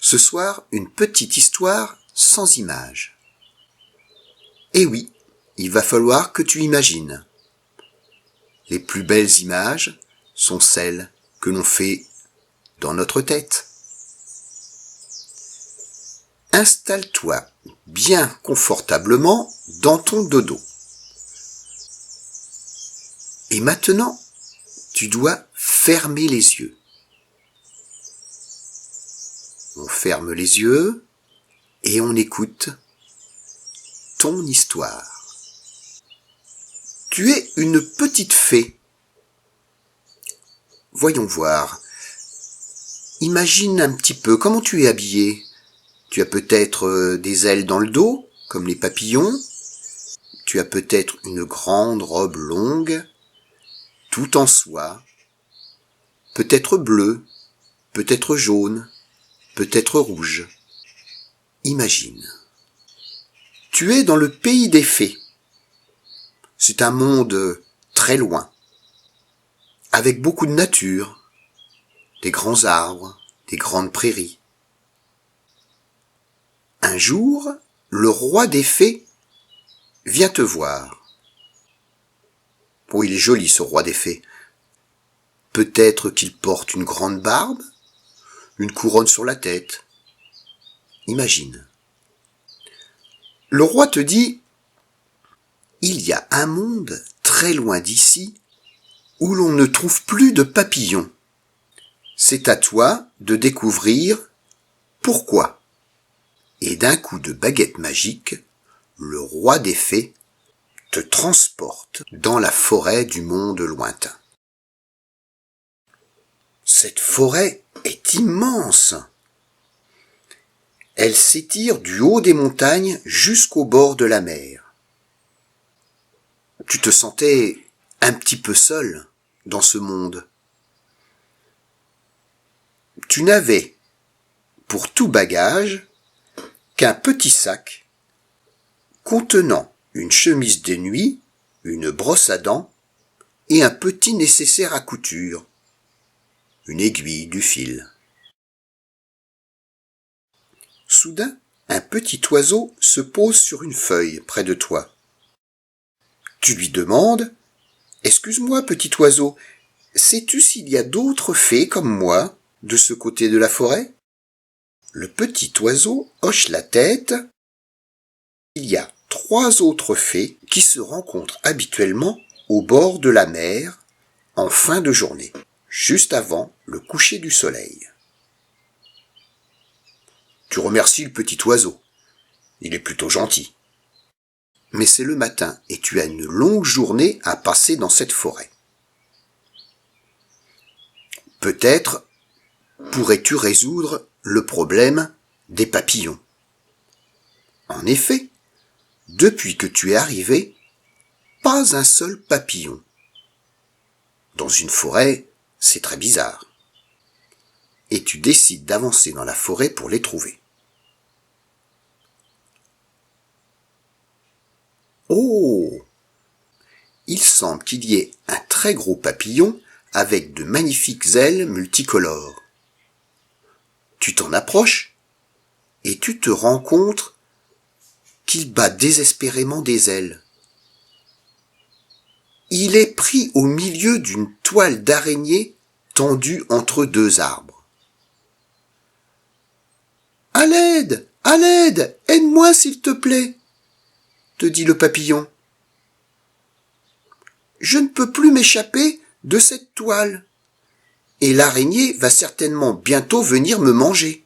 Ce soir, une petite histoire sans images. Eh oui, il va falloir que tu imagines. Les plus belles images sont celles que l'on fait dans notre tête. Installe-toi bien confortablement dans ton dodo. Et maintenant, tu dois fermer les yeux. On ferme les yeux et on écoute ton histoire. Tu es une petite fée. Voyons voir. Imagine un petit peu comment tu es habillée. Tu as peut-être des ailes dans le dos, comme les papillons. Tu as peut-être une grande robe longue, tout en soie. Peut-être bleue, peut-être jaune, peut-être rouge. Imagine. Tu es dans le pays des fées. C'est un monde très loin, avec beaucoup de nature, des grands arbres, des grandes prairies. Un jour, le roi des fées vient te voir. Oh, il est joli ce roi des fées. Peut-être qu'il porte une grande barbe, une couronne sur la tête. Imagine. Le roi te dit, il y a un monde très loin d'ici où l'on ne trouve plus de papillons. C'est à toi de découvrir pourquoi. Et d'un coup de baguette magique, le roi des fées te transporte dans la forêt du monde lointain. Cette forêt est immense. Elle s'étire du haut des montagnes jusqu'au bord de la mer. Tu te sentais un petit peu seul dans ce monde. Tu n'avais, pour tout bagage, qu'un petit sac contenant une chemise de nuit, une brosse à dents et un petit nécessaire à couture, une aiguille, du fil. Soudain, un petit oiseau se pose sur une feuille près de toi. Tu lui demandes « Excuse-moi, petit oiseau, sais-tu s'il y a d'autres fées comme moi de ce côté de la forêt ?» Le petit oiseau hoche la tête. Il y a 3 autres fées qui se rencontrent habituellement au bord de la mer en fin de journée, juste avant le coucher du soleil. Tu remercies le petit oiseau. Il est plutôt gentil. Mais c'est le matin et tu as une longue journée à passer dans cette forêt. Peut-être pourrais-tu résoudre le problème des papillons. En effet, depuis que tu es arrivé, pas un seul papillon. Dans une forêt, c'est très bizarre. Et tu décides d'avancer dans la forêt pour les trouver. Oh! Il semble qu'il y ait un très gros papillon avec de magnifiques ailes multicolores. Tu t'en approches et tu te rends compte qu'il bat désespérément des ailes. Il est pris au milieu d'une toile d'araignée tendue entre 2 arbres. « À l'aide! À l'aide! Aide-moi s'il te plaît !» te dit le papillon. « Je ne peux plus m'échapper de cette toile, et l'araignée va certainement bientôt venir me manger. »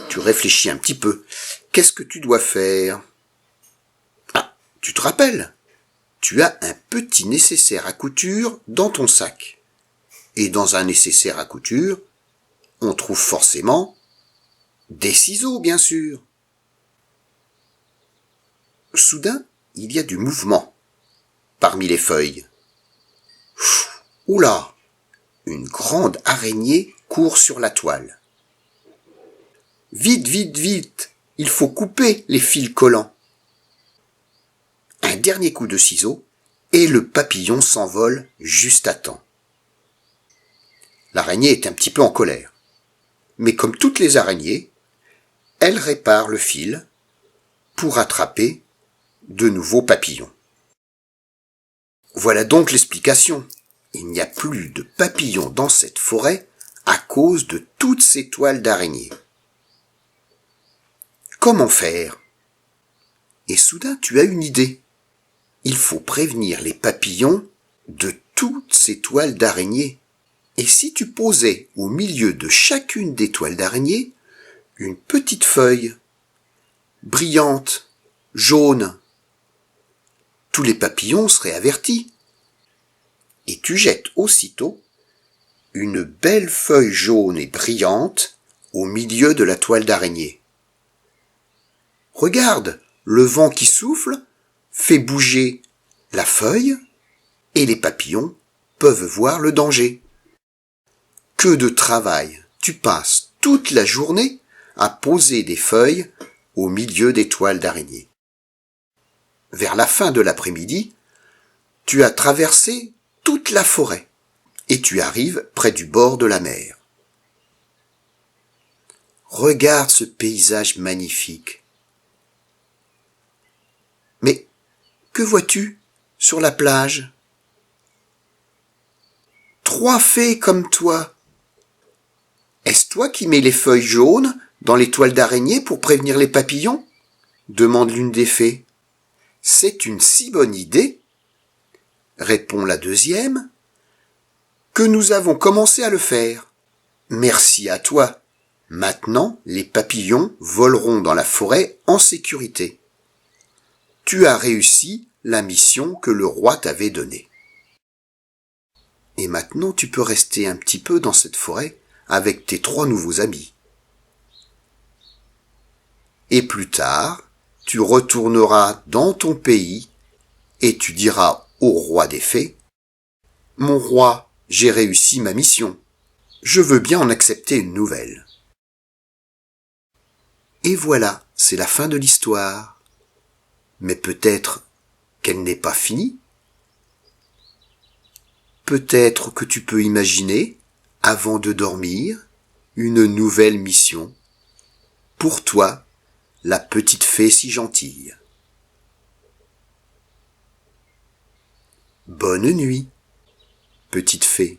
Tu réfléchis un petit peu. Qu'est-ce que tu dois faire? Ah, tu te rappelles? Tu as un petit nécessaire à couture dans ton sac. Et dans un nécessaire à couture, on trouve forcément des ciseaux, bien sûr. Soudain, il y a du mouvement parmi les feuilles. Oula! Une grande araignée court sur la toile. Vite, vite, vite! Il faut couper les fils collants. Un dernier coup de ciseau et le papillon s'envole juste à temps. L'araignée est un petit peu en colère. Mais comme toutes les araignées, elle répare le fil pour attraper de nouveaux papillons. Voilà donc l'explication. Il n'y a plus de papillons dans cette forêt à cause de toutes ces toiles d'araignée. Comment faire? Et soudain tu as une idée. Il faut prévenir les papillons de toutes ces toiles d'araignée. Et si tu posais au milieu de chacune des toiles d'araignée une petite feuille, brillante, jaune, tous les papillons seraient avertis. Et tu jettes aussitôt une belle feuille jaune et brillante au milieu de la toile d'araignée. Regarde, le vent qui souffle fait bouger la feuille et les papillons peuvent voir le danger. Que de travail! Tu passes toute la journée à poser des feuilles au milieu des toiles d'araignée. Vers la fin de l'après-midi, tu as traversé toute la forêt et tu arrives près du bord de la mer. Regarde ce paysage magnifique. Mais que vois-tu sur la plage? 3 fées comme toi. Est-ce toi qui mets les feuilles jaunes dans les toiles d'araignée pour prévenir les papillons? Demande l'une des fées. C'est une si bonne idée, répond la deuxième, que nous avons commencé à le faire. Merci à toi. Maintenant, les papillons voleront dans la forêt en sécurité. Tu as réussi la mission que le roi t'avait donnée. Et maintenant, tu peux rester un petit peu dans cette forêt avec tes 3 nouveaux amis. Et plus tard, tu retourneras dans ton pays et tu diras au roi des fées, « Mon roi, j'ai réussi ma mission. Je veux bien en accepter une nouvelle. » Et voilà, c'est la fin de l'histoire. Mais peut-être qu'elle n'est pas finie. Peut-être que tu peux imaginer, avant de dormir, une nouvelle mission. Pour toi, la petite fée si gentille. Bonne nuit, petite fée.